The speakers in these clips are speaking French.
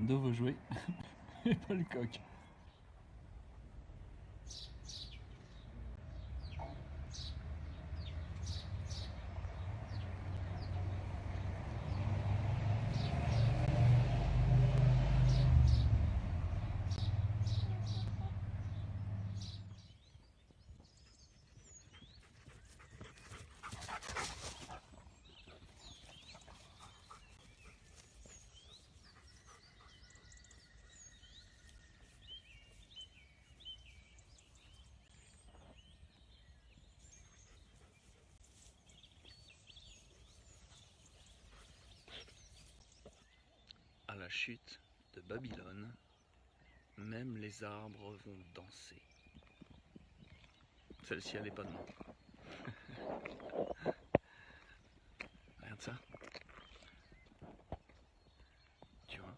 de vos jouets et pas le coq. À la chute de Babylone, même les arbres vont danser. Celle-ci, elle est pas de moi. Regarde ça. Tu vois?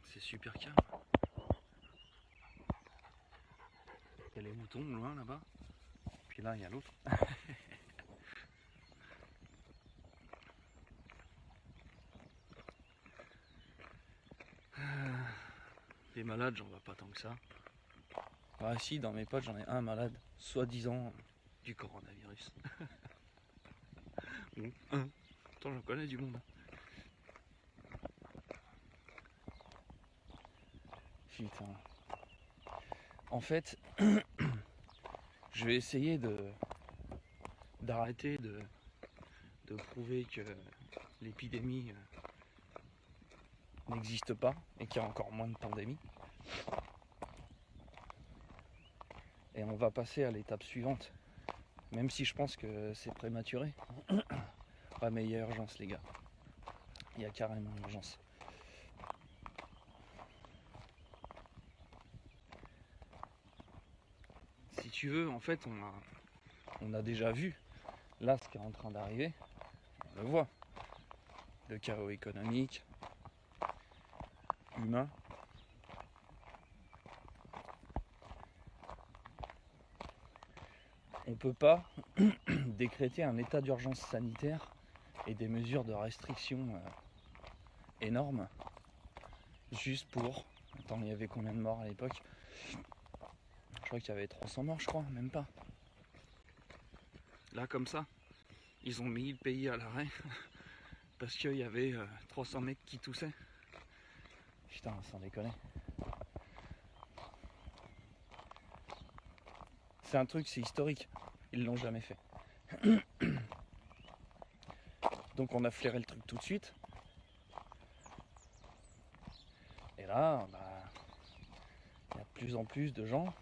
C'est super calme. Il y a les moutons loin là-bas. Puis là, il y a l'autre. Les malades, j'en vois pas tant que ça. Ah si, dans mes potes, j'en ai un malade, soi-disant du coronavirus. Bon, un. Pourtant, j'en connais du monde. Putain. En fait, je vais essayer d'arrêter de prouver que l'épidémie n'existe pas et qu'il y a encore moins de pandémie. Et on va passer à l'étape suivante, même si je pense que c'est prématuré. Ouais, mais il y a urgence, les gars. Il y a carrément urgence. Si tu veux, en fait, on a déjà vu là ce qui est en train d'arriver. On le voit. Le chaos économique, humain. On ne peut pas décréter un état d'urgence sanitaire et des mesures de restriction énormes juste pour... Attends, il y avait combien de morts à l'époque? Je crois qu'il y avait 300 morts, je crois, même pas. Là, comme ça, ils ont mis le pays à l'arrêt parce qu'il y avait 300 mecs qui toussaient. Putain, sans déconner. C'est un truc, c'est historique. Ils l'ont jamais fait. Donc on a flairé le truc tout de suite. Et là, il y a de plus en plus de gens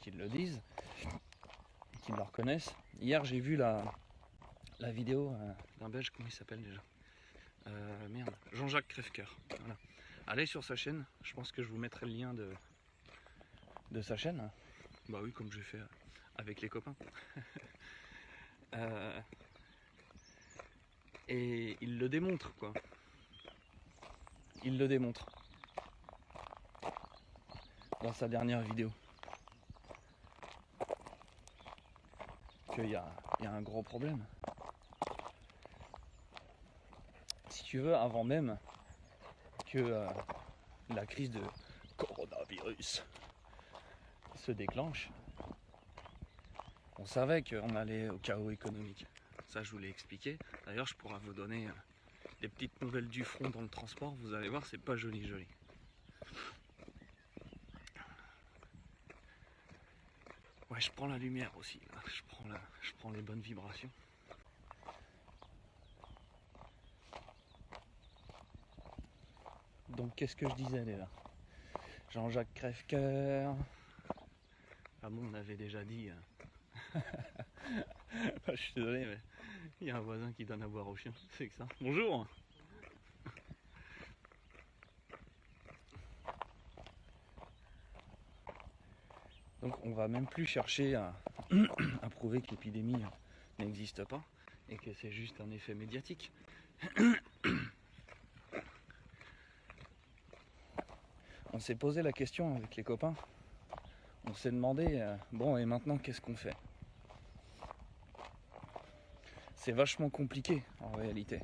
qui le disent, qui le reconnaissent. Hier, j'ai vu la vidéo d'un Belge, comment il s'appelle déjà? Merde, Jean-Jacques Crèvecoeur. Voilà. Allez sur sa chaîne, je pense que je vous mettrai le lien de sa chaîne. Bah oui, comme j'ai fait avec les copains. Et il le démontre, quoi. Il le démontre. Dans sa dernière vidéo. Qu'il y a un gros problème. Si tu veux, avant même que la crise de coronavirus se déclenche, on savait qu'on allait au chaos économique. Ça, je vous l'ai expliqué. D'ailleurs, je pourrais vous donner des petites nouvelles du front dans le transport. Vous allez voir, c'est pas joli. Ouais, je prends la lumière aussi. Là. Je prends les bonnes vibrations. Donc, qu'est-ce que je disais là? Jean-Jacques Crèvecoeur. Ah bon, on avait déjà dit. Je suis désolé, mais il y a un voisin qui donne à boire au chien. C'est que ça. Bonjour. Donc on va même plus chercher à prouver que l'épidémie n'existe pas et que c'est juste un effet médiatique. On s'est posé la question avec les copains. On s'est demandé, bon et maintenant qu'est-ce qu'on fait? C'est vachement compliqué en réalité.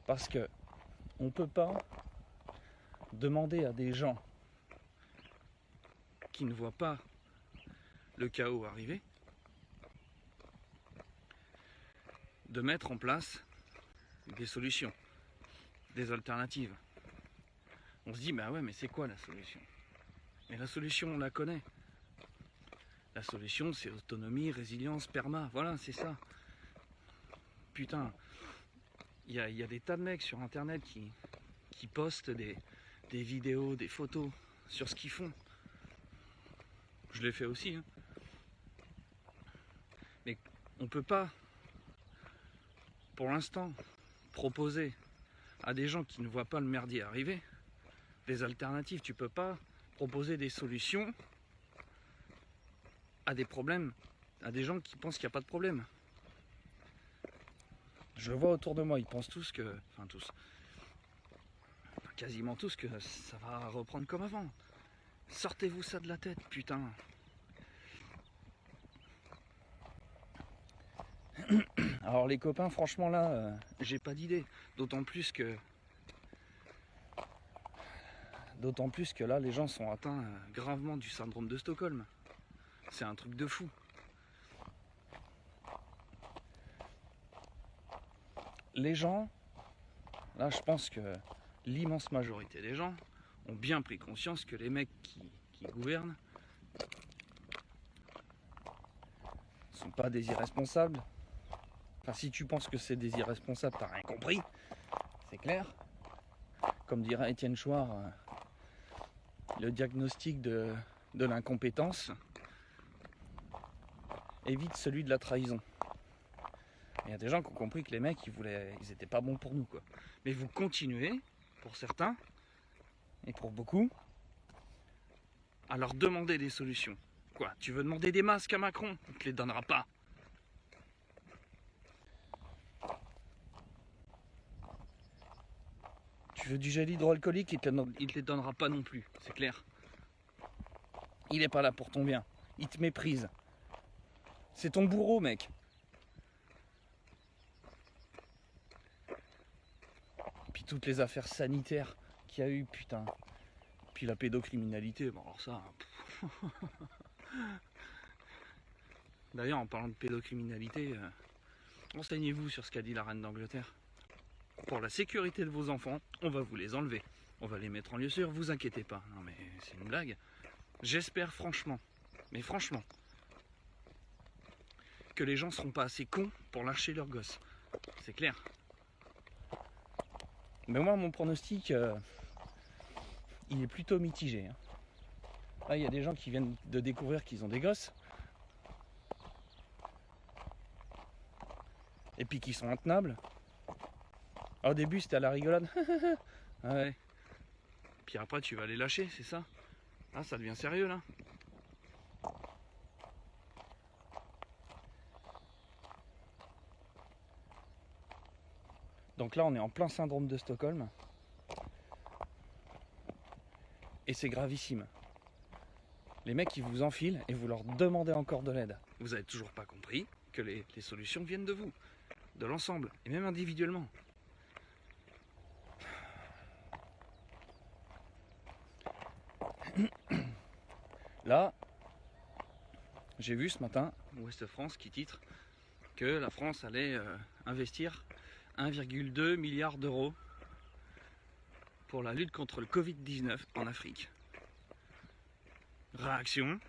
Parce que On peut pas demander à des gens qui ne voient pas le chaos arriver de mettre en place des solutions, des alternatives. On se dit, bah ouais, mais c'est quoi la solution? Mais la solution, on la connaît. La solution, c'est autonomie, résilience, perma. Voilà, c'est ça. Putain, il y a des tas de mecs sur Internet qui postent des vidéos, des photos sur ce qu'ils font. Je l'ai fait aussi. Hein. Mais on peut pas, pour l'instant, proposer à des gens qui ne voient pas le merdier arriver des alternatives. Tu peux pas proposer des solutions à des problèmes, à des gens qui pensent qu'il n'y a pas de problème. Je vois autour de moi, ils pensent tous que, enfin tous, quasiment tous, que ça va reprendre comme avant. Sortez-vous ça de la tête, putain. Alors les copains, franchement là, j'ai pas d'idée. D'autant plus que là, les gens sont atteints gravement du syndrome de Stockholm. C'est un truc de fou. Les gens, là je pense que l'immense majorité des gens ont bien pris conscience que les mecs qui gouvernent sont pas des irresponsables. Enfin, si tu penses que c'est des irresponsables, t'as rien compris, c'est clair. Comme dirait Étienne Chouard, le diagnostic de l'incompétence évite celui de la trahison. Il y a des gens qui ont compris que les mecs, ils étaient pas bons pour nous, quoi. Mais vous continuez, pour certains, et pour beaucoup, à leur demander des solutions. Quoi, tu veux demander des masques à Macron? Il te les donnera pas. Tu veux du gel hydroalcoolique, il te les donnera pas non plus, c'est clair. Il est pas là pour ton bien. Il te méprise. C'est ton bourreau, mec. Puis toutes les affaires sanitaires qu'il y a eu, putain. Puis la pédocriminalité, bon alors ça... D'ailleurs, en parlant de pédocriminalité, renseignez-vous sur ce qu'a dit la reine d'Angleterre. Pour la sécurité de vos enfants, on va vous les enlever. On va les mettre en lieu sûr, vous inquiétez pas. Non mais c'est une blague. J'espère franchement, mais franchement, que les gens seront pas assez cons pour lâcher leurs gosses. C'est clair. Mais moi, mon pronostic, il est plutôt mitigé. Hein. Là, il y a des gens qui viennent de découvrir qu'ils ont des gosses. Et puis qui sont intenables. Au début, c'était à la rigolade. Ouais. Puis après, tu vas les lâcher, c'est ça? Ah, ça devient sérieux, là. Donc là, on est en plein syndrome de Stockholm. Et c'est gravissime. Les mecs, ils vous enfilent et vous leur demandez encore de l'aide. Vous n'avez toujours pas compris que les solutions viennent de vous, de l'ensemble, et même individuellement. Là, j'ai vu ce matin, Ouest France qui titre que la France allait investir 1,2 milliard d'euros pour la lutte contre le Covid-19 en Afrique. Réaction: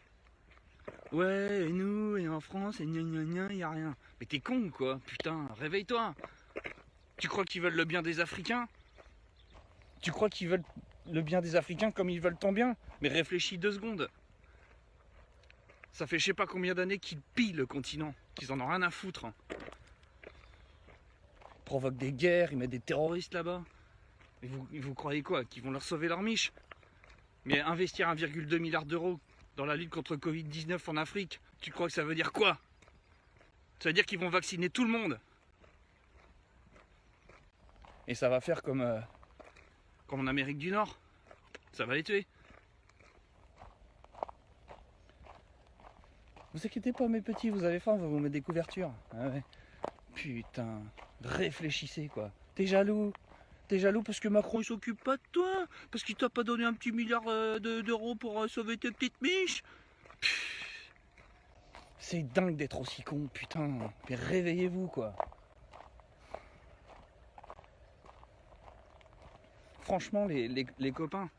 ouais, et nous, et en France, et gna gna gna, y a rien. Mais t'es con quoi, putain, réveille-toi. Tu crois qu'ils veulent le bien des Africains? Tu crois qu'ils veulent le bien des Africains comme ils veulent ton bien? Mais réfléchis 2 secondes. Ça fait je sais pas combien d'années qu'ils pillent le continent, qu'ils en ont rien à foutre. Hein. Ils provoquent des guerres, ils mettent des terroristes là-bas. Et vous croyez quoi? Qu'ils vont leur sauver leur miche? Mais investir 1,2 milliard d'euros dans la lutte contre le Covid-19 en Afrique, tu crois que ça veut dire quoi? Ça veut dire qu'ils vont vacciner tout le monde. Et ça va faire comme en Amérique du Nord. Ça va les tuer. Vous inquiétez pas mes petits, vous avez faim, on va vous mettre des couvertures. Ah ouais. Putain, réfléchissez quoi. T'es jaloux? T'es jaloux parce que Macron il s'occupe pas de toi? Parce qu'il t'a pas donné un petit milliard d'euros pour sauver tes petites miches? C'est dingue d'être aussi con, putain. Mais réveillez-vous, quoi. Franchement, les copains,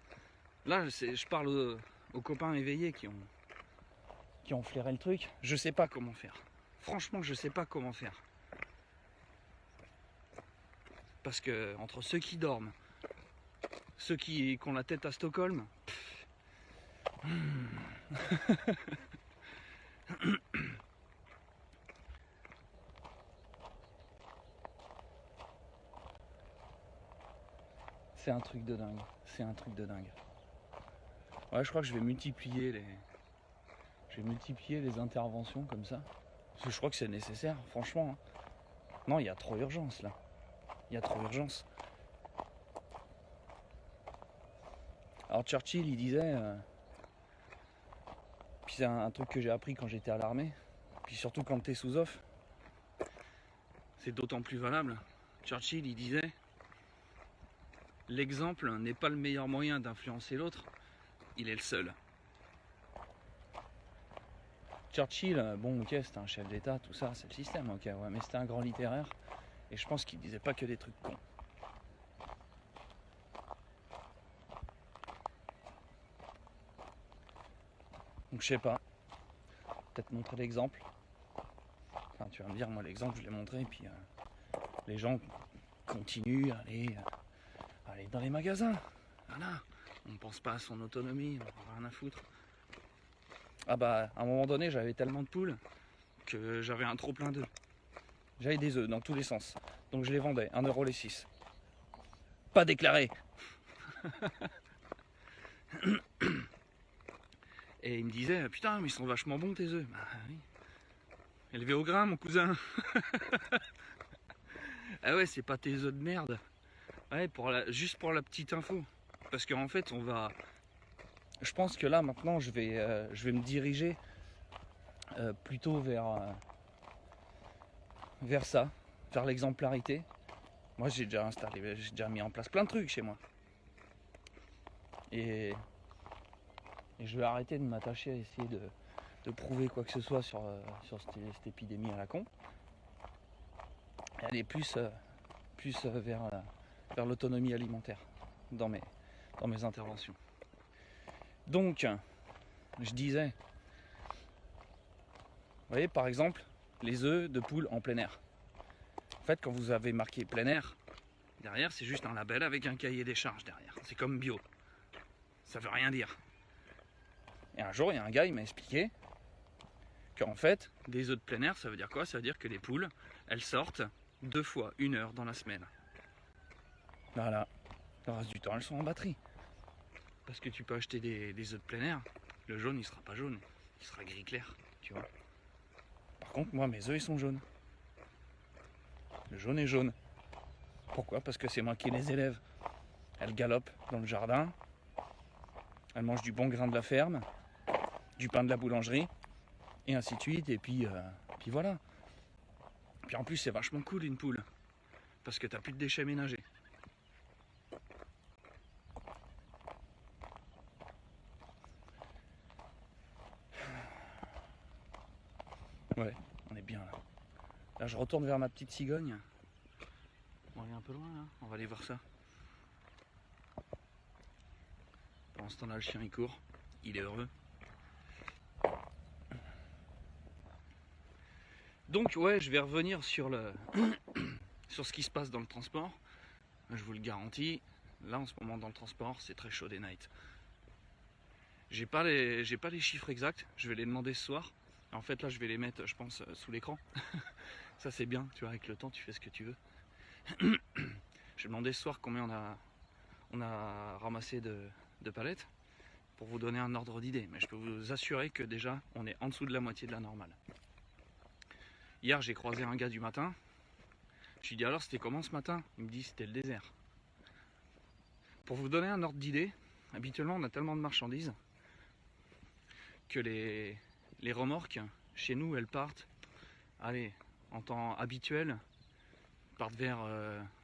là, je parle aux copains éveillés qui ont flairé le truc. Je sais pas comment faire. Franchement, je sais pas comment faire. Parce que entre ceux qui dorment, ceux qui ont la tête à Stockholm, c'est un truc de dingue. C'est un truc de dingue. Ouais, je crois que je vais multiplier les interventions comme ça. Parce que je crois que c'est nécessaire, franchement. Non, il y a trop urgence là. Il y a trop urgence. Alors Churchill, il disait... puis c'est un truc que j'ai appris quand j'étais à l'armée. Puis surtout quand t'es sous-off. C'est d'autant plus valable. Churchill, il disait... L'exemple n'est pas le meilleur moyen d'influencer l'autre. Il est le seul. Churchill, bon ok, c'était un chef d'État, tout ça, c'est le système, ok, ouais, mais c'était un grand littéraire. Et je pense qu'il disait pas que des trucs cons. Donc je sais pas, peut-être montrer l'exemple. Enfin, tu vas me dire, moi l'exemple je l'ai montré, et puis les gens continuent à aller dans les magasins. Voilà, on ne pense pas à son autonomie, on n'a rien à foutre. Ah bah, à un moment donné, j'avais tellement de poules que j'avais un trop plein d'œufs. J'avais des œufs dans tous les sens, donc je les vendais, 1 € les 6. Pas déclaré. Et il me disait, putain, mais ils sont vachement bons tes œufs. Bah oui. Élevés au grain, mon cousin. Ah ouais, c'est pas tes œufs de merde. Ouais, juste pour la petite info. Parce qu'en fait, je pense que là, maintenant, je vais me diriger plutôt vers ça, vers l'exemplarité. Moi, j'ai déjà mis en place plein de trucs chez moi. Et je vais arrêter de m'attacher à essayer de prouver quoi que ce soit sur cette épidémie à la con. Et aller plus vers l'autonomie alimentaire dans mes interventions. Donc, je disais, vous voyez par exemple, les œufs de poule en plein air. En fait, quand vous avez marqué plein air, derrière c'est juste un label avec un cahier des charges derrière. C'est comme bio. Ça veut rien dire. Et un jour, il y a un gars, il m'a expliqué qu'en fait, des œufs de plein air, ça veut dire quoi? Ça veut dire que les poules, elles sortent 2 fois 1 heure dans la semaine. Voilà. Le reste du temps, elles sont en batterie. Parce que tu peux acheter des œufs de plein air. Le jaune, il sera pas jaune. Il sera gris clair, tu vois. Par contre, moi, mes œufs, ils sont jaunes. Le jaune est jaune. Pourquoi? Parce que c'est moi qui les élève. Elles galopent dans le jardin. Elles mangent du bon grain de la ferme, du pain de la boulangerie, et ainsi de suite. Et puis voilà. Puis en plus, c'est vachement cool une poule. Parce que t'as plus de déchets ménagers. Ouais, on est bien là. Là, je retourne vers ma petite cigogne. On va aller un peu loin là, on va aller voir ça. Pendant ce temps-là, le chien il court, il est heureux. Donc ouais, je vais revenir sur ce qui se passe dans le transport. Je vous le garantis, là en ce moment dans le transport, c'est très chaud des nights. J'ai pas les chiffres exacts, je vais les demander ce soir. En fait là je vais les mettre, je pense, sous l'écran. Ça c'est bien, tu vois, avec le temps tu fais ce que tu veux. Je vais demander ce soir combien on a ramassé de palettes pour vous donner un ordre d'idée. Mais je peux vous assurer que déjà on est en dessous de la moitié de la normale. Hier j'ai croisé un gars du matin. Je lui ai dit alors c'était comment ce matin? Il me dit c'était le désert. Pour vous donner un ordre d'idée, habituellement on a tellement de marchandises que les remorques chez nous elles partent, allez, en temps habituel, partent vers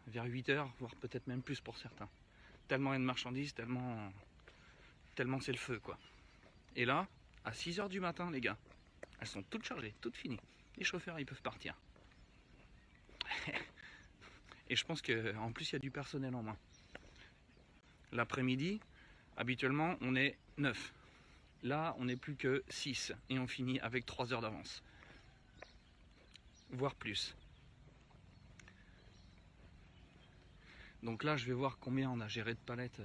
8 heures, voire peut-être même plus pour certains. Tellement il y a de marchandises, tellement c'est le feu, quoi. Et là, à 6 heures du matin, les gars, elles sont toutes chargées, toutes finies. Les chauffeurs, ils peuvent partir. Et je pense qu'en plus, il y a du personnel en main. L'après-midi, habituellement, on est 9. Là, on n'est plus que 6 et on finit avec 3 heures d'avance. Voire plus. Donc là, je vais voir combien on a géré de palettes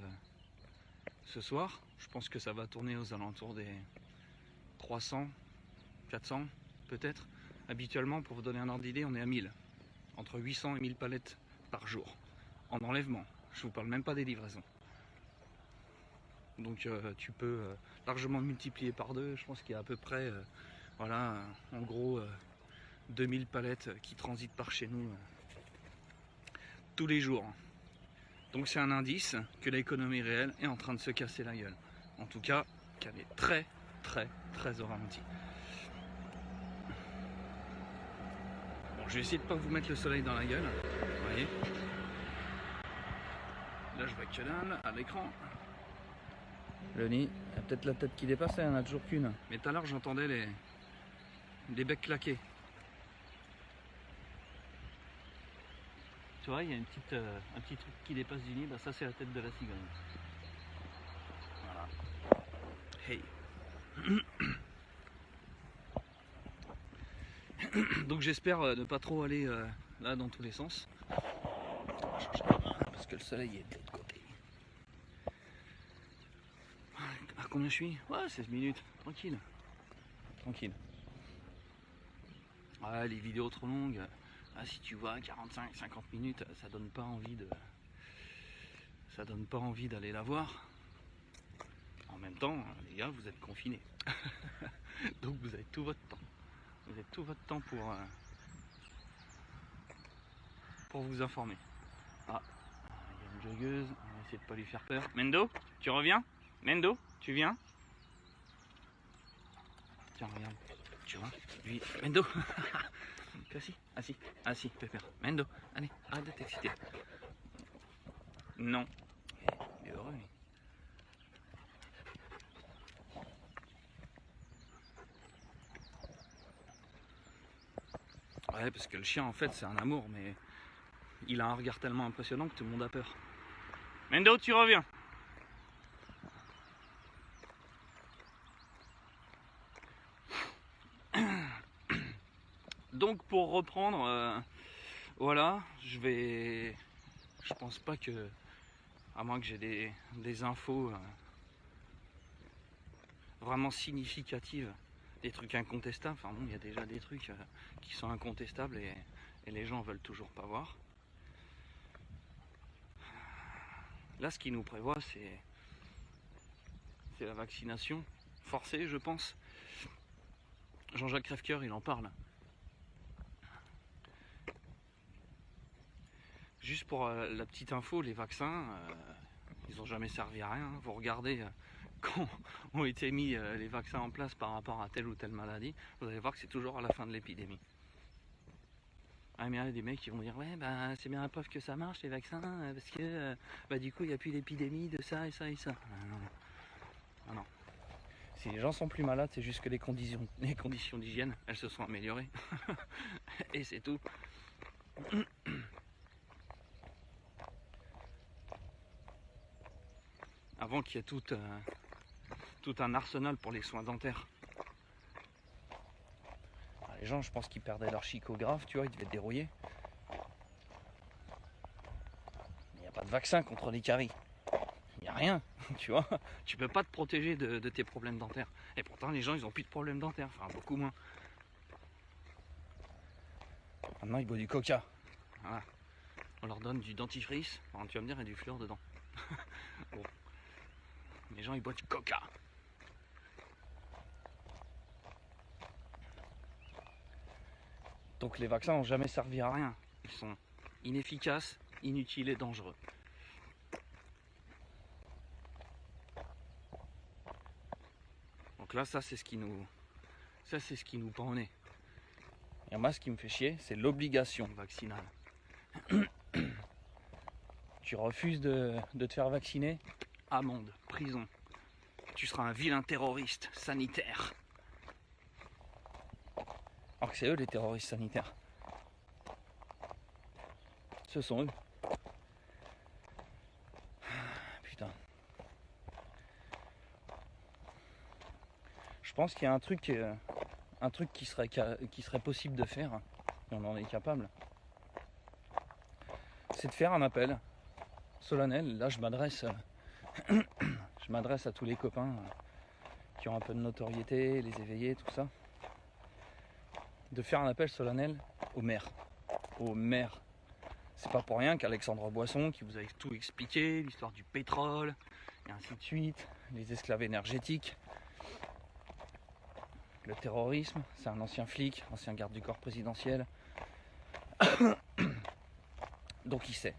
ce soir. Je pense que ça va tourner aux alentours des 300, 400 peut-être. Habituellement, pour vous donner un ordre d'idée, on est à 1000. Entre 800 et 1000 palettes par jour. En enlèvement. Je vous parle même pas des livraisons. Donc tu peux largement multiplier par 2. Je pense qu'il y a à peu près, voilà, en gros, 2000 palettes qui transitent par chez nous tous les jours. Donc c'est un indice que l'économie réelle est en train de se casser la gueule. En tout cas, qu'elle est très au ralenti. Bon, je vais essayer de pas vous mettre le soleil dans la gueule. Vous voyez. Là je vois que dalle à l'écran. Le nid, il y a peut-être la tête qui dépasse, il n'y en a toujours qu'une. Mais tout à l'heure j'entendais les becs claquer. Tu vois, il y a un petit truc qui dépasse du nid, bah ça c'est la tête de la cigogne. Voilà. Hey. Donc j'espère ne pas trop aller là dans tous les sens. Parce que le soleil est de l'autre côté. À combien je suis? Ouais, 16 minutes. Tranquille. Tranquille. Ouais, les vidéos trop longues. Ah, si tu vois 45-50 minutes, ça donne pas envie d'aller la voir. En même temps, les gars, vous êtes confinés. Donc vous avez tout votre temps. Vous avez tout votre temps pour vous informer. Ah, il y a une joggeuse, on va essayer de pas lui faire peur. Mendo, tu reviens? Mendo, tu viens? Tiens, regarde, tu vois, lui, Mendo. Assis, Pépère. Mendo, allez, arrête de t'exciter. Non. Il est heureux, lui. Ouais, parce que le chien, en fait, c'est un amour, mais il a un regard tellement impressionnant que tout le monde a peur. Mendo, tu reviens. Donc, pour reprendre, voilà, je pense pas que, à moins que j'ai des infos vraiment significatives, des trucs incontestables. Enfin bon, il y a déjà des trucs qui sont incontestables et les gens veulent toujours pas voir. Là, ce qui nous prévoit, c'est la vaccination forcée, je pense. Jean-Jacques Crèvecoeur, il en parle. Juste pour la petite info, les vaccins, ils n'ont jamais servi à rien. Vous regardez quand ont été mis les vaccins en place par rapport à telle ou telle maladie, vous allez voir que c'est toujours à la fin de l'épidémie. Ah, mais il y a des mecs qui vont dire ouais, bah c'est bien la preuve que ça marche les vaccins parce que bah du coup il n'y a plus d'épidémie de ça et ça et ça. Ah, non. Si les gens sont plus malades, c'est juste que les conditions d'hygiène, elles se sont améliorées. Et c'est tout. Avant qu'il y ait tout un arsenal pour les soins dentaires. Alors, les gens, je pense qu'ils perdaient leur chicographe, tu vois, ils devaient être dérouillés. Il n'y a pas de vaccin contre les caries. Il n'y a rien, tu vois. Tu peux pas te protéger de tes problèmes dentaires. Et pourtant, les gens, ils ont plus de problèmes dentaires, enfin beaucoup moins. Maintenant, ils boivent du coca. Voilà. On leur donne du dentifrice. Enfin, tu vas me dire, il y a du fluor dedans. Bon. Les gens, ils boivent du coca. Donc les vaccins n'ont jamais servi à rien. Ils sont inefficaces, inutiles et dangereux. Donc là, ça c'est ce qui nous pend au nez. Et moi, ce qui me fait chier, c'est l'obligation vaccinale. Tu refuses de te faire vacciner, amende, prison. Tu seras un vilain terroriste sanitaire. Alors que c'est eux les terroristes sanitaires. Ce sont eux. Putain. Je pense qu'il y a un truc qui serait possible de faire, et on en est capable. C'est de faire un appel solennel. Là, je m'adresse à tous les copains qui ont un peu de notoriété, les éveillés, tout ça. De faire un appel solennel aux maires. Aux maires. C'est pas pour rien qu'Alexandre Boisson, qui vous a tout expliqué, l'histoire du pétrole, et ainsi de suite, les esclaves énergétiques, le terrorisme, c'est un ancien flic, ancien garde du corps présidentiel. Donc il sait.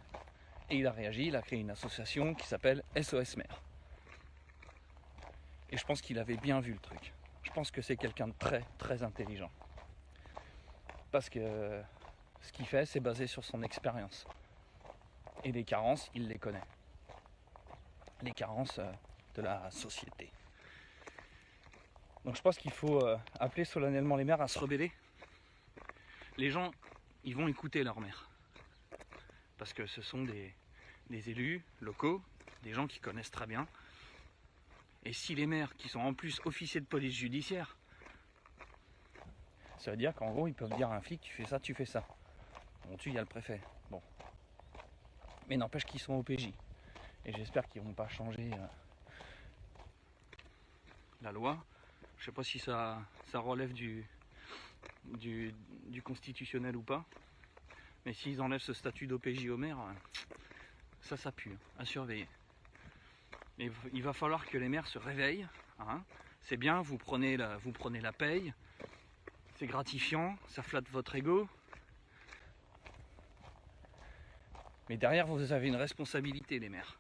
Et il a réagi, il a créé une association qui s'appelle SOS Maire. Et je pense qu'il avait bien vu le truc. Je pense que c'est quelqu'un de très très intelligent. Parce que ce qu'il fait, c'est basé sur son expérience. Et les carences, il les connaît. Les carences de la société. Donc je pense qu'il faut appeler solennellement les maires à se rebeller. Les gens, ils vont écouter leur maire. Parce que ce sont des élus locaux, des gens qui connaissent très bien. Et si les maires, qui sont en plus officiers de police judiciaire, ça veut dire qu'en gros, ils peuvent dire à un flic, tu fais ça, tu fais ça. Bon, il y a le préfet. Bon. Mais n'empêche qu'ils sont au PJ. Et j'espère qu'ils ne vont pas changer la loi. Je ne sais pas si ça relève du constitutionnel ou pas. Mais s'ils enlèvent ce statut d'OPJ au maire, ça pue, à surveiller. Mais il va falloir que les maires se réveillent. Hein. C'est bien, vous prenez la paye. C'est gratifiant, ça flatte votre ego. Mais derrière, vous avez une responsabilité, les maires.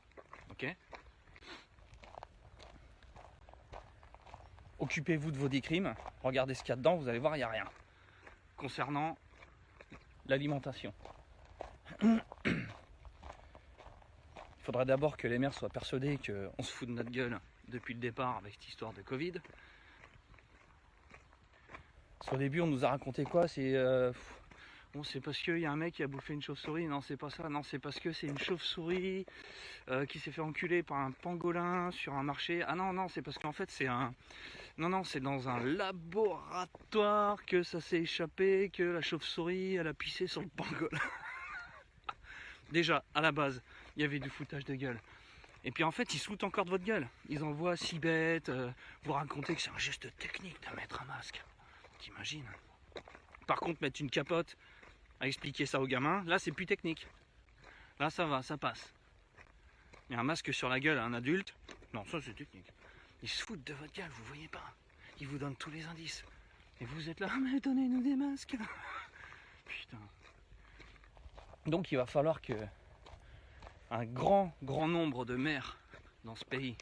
Ok ? Occupez-vous de vos 10 crimes. Regardez ce qu'il y a dedans, vous allez voir, il n'y a rien. Concernant l'alimentation. Il faudrait d'abord que les maires soient persuadés qu'on se fout de notre gueule depuis le départ avec cette histoire de Covid. Parce qu'au début, on nous a raconté quoi ? Bon, c'est parce qu'il y a un mec qui a bouffé une chauve-souris. Non, c'est pas ça. Non, c'est parce que c'est une chauve-souris qui s'est fait enculer par un pangolin sur un marché. Ah non, c'est parce qu'en fait, c'est dans un laboratoire que ça s'est échappé, que la chauve-souris, elle a pissé sur le pangolin. Déjà, à la base, il y avait du foutage de gueule. Et puis en fait, ils se foutent encore de votre gueule. Ils envoient 6 bêtes, vous raconter que c'est un geste technique de mettre un masque. T'imagines ? Par contre, mettre une capote, à expliquer ça aux gamins, là c'est plus technique. Là ça va, ça passe. Mais un masque sur la gueule à un adulte, non, ça c'est technique. Ils se foutent de votre gueule, vous voyez pas. Ils vous donnent tous les indices. Et vous êtes là, mais donnez-nous des masques. Putain. Donc il va falloir que un grand nombre de maires dans ce pays,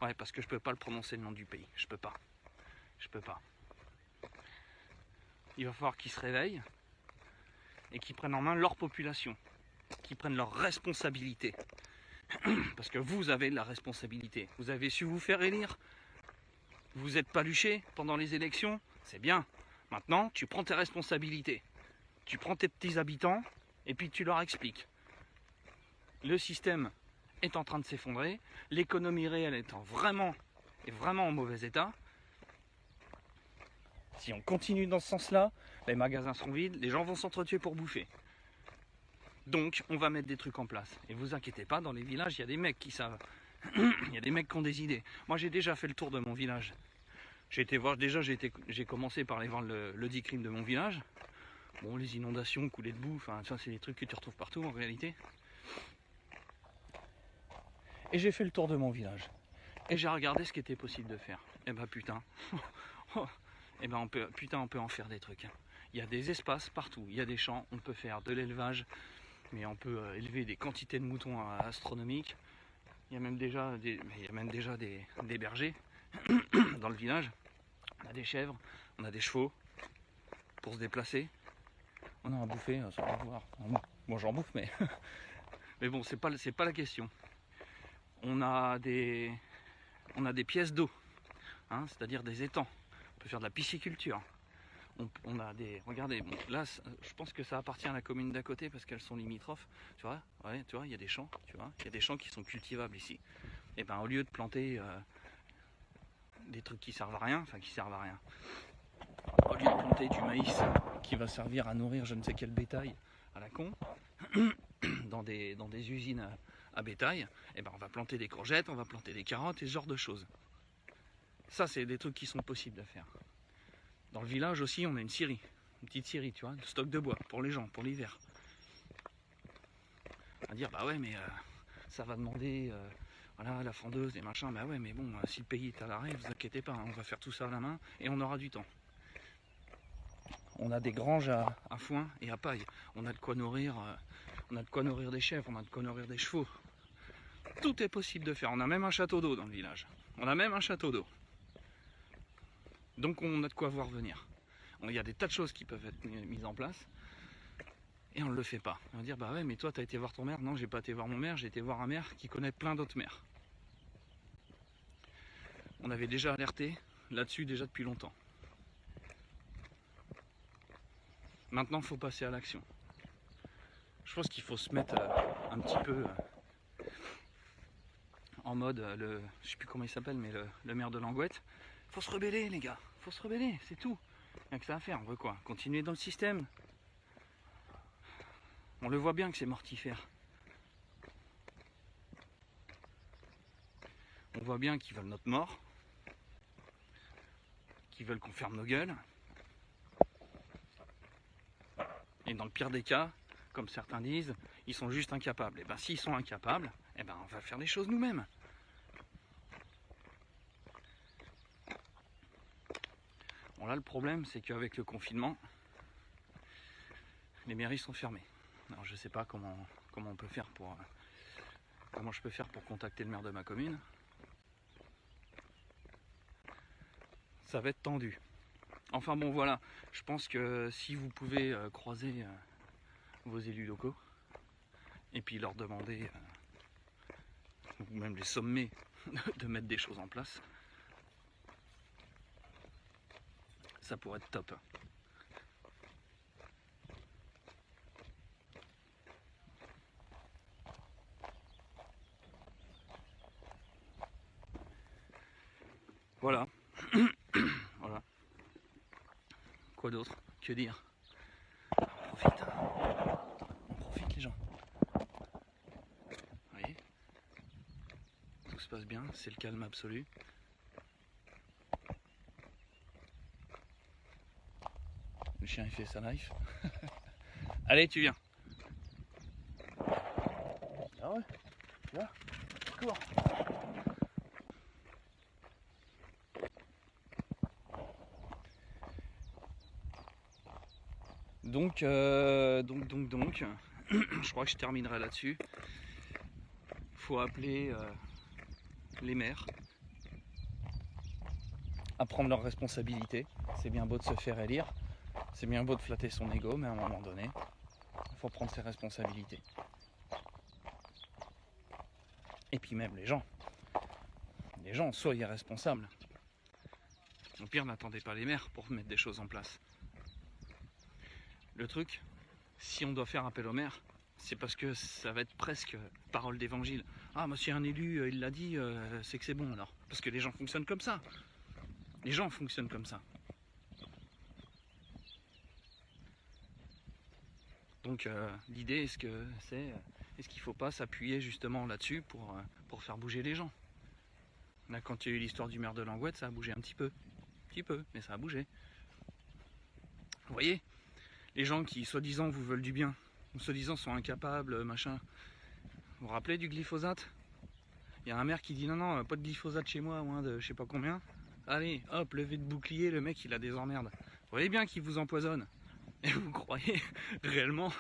ouais, parce que je peux pas le prononcer le nom du pays, je peux pas. Il va falloir qu'ils se réveillent et qu'ils prennent en main leur population, qu'ils prennent leurs responsabilités. Parce que vous avez la responsabilité. Vous avez su vous faire élire. Vous êtes paluché pendant les élections. C'est bien. Maintenant, tu prends tes responsabilités. Tu prends tes petits habitants et puis tu leur expliques. Le système est en train de s'effondrer. L'économie réelle est vraiment en mauvais état. Si on continue dans ce sens-là, les magasins seront vides, les gens vont s'entretuer pour bouffer. Donc, on va mettre des trucs en place. Et vous inquiétez pas, dans les villages, il y a des mecs qui savent. Il y a des mecs qui ont des idées. Moi, j'ai déjà fait le tour de mon village. J'ai commencé par aller voir le 10 crime de mon village. Bon, les inondations, coulées de boue, enfin, ça, c'est des trucs que tu retrouves partout en réalité. Et j'ai fait le tour de mon village. Et j'ai regardé ce qui était possible de faire. Et bah putain. Et ben on peut en faire des trucs. Il y a des espaces partout, il y a des champs, on peut faire de l'élevage, mais on peut élever des quantités de moutons astronomiques. Il y a même déjà des bergers dans le village. On a des chèvres, on a des chevaux pour se déplacer. On a à bouffer, ça va voir. Bon, j'en bouffe, mais mais bon, c'est pas la question. On a des pièces d'eau, hein, c'est-à-dire des étangs. On peut faire de la pisciculture. On a des, regardez, bon, là, je pense que ça appartient à la commune d'à côté parce qu'elles sont limitrophes. Tu vois, ouais, tu vois, il y a des champs, tu vois, il y a des champs qui sont cultivables ici. Et ben, au lieu de planter des trucs qui servent à rien, au lieu de planter du maïs qui va servir à nourrir je ne sais quel bétail à la con, dans des usines à bétail, et ben on va planter des courgettes, on va planter des carottes et ce genre de choses. Ça, c'est des trucs qui sont possibles à faire. Dans le village aussi, on a une petite scierie, tu vois, de stock de bois pour les gens, pour l'hiver. À dire, bah ouais, mais ça va demander voilà, la fendeuse et machin, bah ouais, mais bon, si le pays est à l'arrêt, vous inquiétez pas, hein, on va faire tout ça à la main et on aura du temps. On a des granges à foin et à paille. On a de quoi nourrir, des chèvres, on a de quoi nourrir des chevaux. Tout est possible de faire. On a même un château d'eau dans le village. Donc on a de quoi voir venir. Il y a des tas de choses qui peuvent être mises en place. Et on ne le fait pas. On va dire, bah ouais, mais toi, t'as été voir ton maire. Non, j'ai pas été voir mon maire, j'ai été voir un maire qui connaît plein d'autres maires. On avait déjà alerté là-dessus déjà depuis longtemps. Maintenant, il faut passer à l'action. Je pense qu'il faut se mettre un petit peu en mode, je sais plus comment il s'appelle, mais le maire de Langouette. Il faut se rebeller, les gars. Il faut se rebeller, c'est tout. Il n'y a que ça à faire. On veut quoi? Continuer dans le système. On le voit bien que c'est mortifère. On voit bien qu'ils veulent notre mort. Qu'ils veulent qu'on ferme nos gueules. Et dans le pire des cas, comme certains disent, ils sont juste incapables. Et bien s'ils sont incapables, eh ben on va faire des choses nous-mêmes. Bon là le problème c'est qu'avec le confinement, les mairies sont fermées. Alors je sais pas comment on peut faire comment je peux faire pour contacter le maire de ma commune. Ça va être tendu. Enfin bon voilà, je pense que si vous pouvez croiser vos élus locaux et puis leur demander ou même les sommer de mettre des choses en place, ça pourrait être top. Voilà. Voilà. Quoi d'autre? Que dire? On profite. On profite les gens. Vous voyez? Tout se passe bien, c'est le calme absolu. Le chien il fait sa life. Allez, tu viens. Ah ouais? Là? Cours. Donc, je crois que je terminerai là-dessus. Faut appeler les maires à prendre leurs responsabilités. C'est bien beau de se faire élire, c'est bien beau de flatter son ego, mais à un moment donné, il faut prendre ses responsabilités. Et puis même les gens, soyez responsables. Au pire, n'attendez pas les maires pour mettre des choses en place. Le truc, si on doit faire appel aux maires, c'est parce que ça va être presque parole d'évangile. Ah, moi, si un élu, il l'a dit, c'est que c'est bon alors. Parce que les gens fonctionnent comme ça. Les gens fonctionnent comme ça. Donc l'idée, est-ce qu'il ne faut pas s'appuyer justement là-dessus pour faire bouger les gens? Là, quand il y a eu l'histoire du maire de Langouette, ça a bougé un petit peu, mais ça a bougé. Vous voyez, les gens qui soi-disant vous veulent du bien, ou soi-disant sont incapables, machin. Vous vous rappelez du glyphosate? Il y a un maire qui dit non, pas de glyphosate chez moi, moins de je sais pas combien. Allez, hop, levée de bouclier, le mec il a des emmerdes. Vous voyez bien qu'il vous empoisonne. Et vous croyez réellement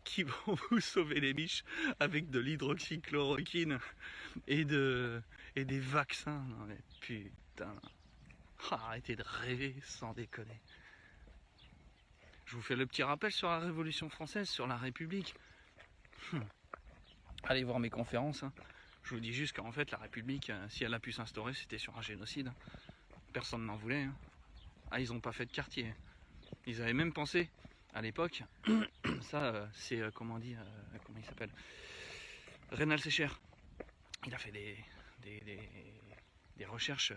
qu'ils vont vous sauver les biches avec de l'hydroxychloroquine et des vaccins? Non mais putain. Arrêtez de rêver sans déconner. Je vous fais le petit rappel sur la Révolution française, sur la République. Allez voir mes conférences. Hein. Je vous dis juste qu'en fait, la République, si elle a pu s'instaurer, c'était sur un génocide. Personne n'en voulait. Hein. Ah, ils n'ont pas fait de quartier. Ils avaient même pensé, à l'époque, ça, c'est, comment on dit, comment il s'appelle, Rénal Sécher. Il a fait des recherches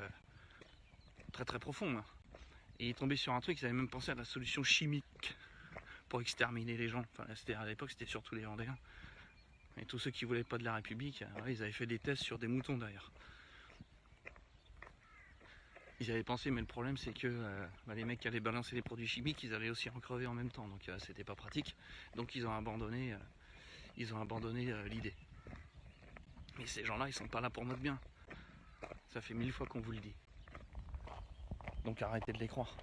très très profondes. Hein. Et il est tombé sur un truc, ils avaient même pensé à la solution chimique pour exterminer les gens. Enfin, à l'époque, c'était surtout les Vendéens. Et tous ceux qui voulaient pas de la République, ils avaient fait des tests sur des moutons d'ailleurs. Ils avaient pensé, mais le problème c'est que les mecs qui allaient balancer les produits chimiques, ils allaient aussi en crever en même temps, donc c'était pas pratique. Donc ils ont abandonné l'idée. Mais ces gens-là, ils sont pas là pour notre bien. Ça fait 1000 fois qu'on vous le dit. Donc arrêtez de les croire.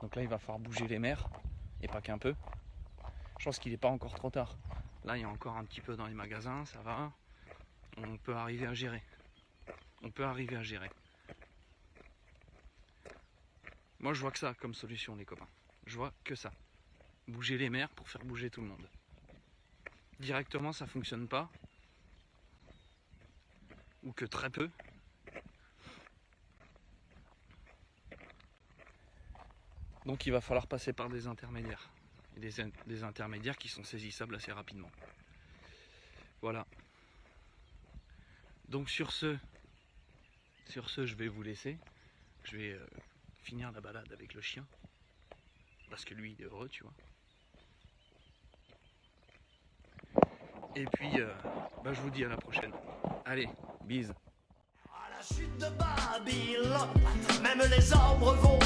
Donc là, il va falloir bouger les mers, et pas qu'un peu. Je pense qu'il n'est pas encore trop tard. Là, il y a encore un petit peu dans les magasins, ça va. On peut arriver à gérer. Moi, je vois que ça comme solution, les copains. Je vois que ça. Bouger les mers pour faire bouger tout le monde. Directement, ça fonctionne pas. Ou que très peu. Donc, il va falloir passer par des intermédiaires. Et des intermédiaires qui sont saisissables assez rapidement. Voilà. Donc sur ce, je vais vous laisser. Je vais finir la balade avec le chien. Parce que lui, il est heureux, tu vois. Et puis, je vous dis à la prochaine. Allez, bise. À la chute de Babylone, même les arbres vont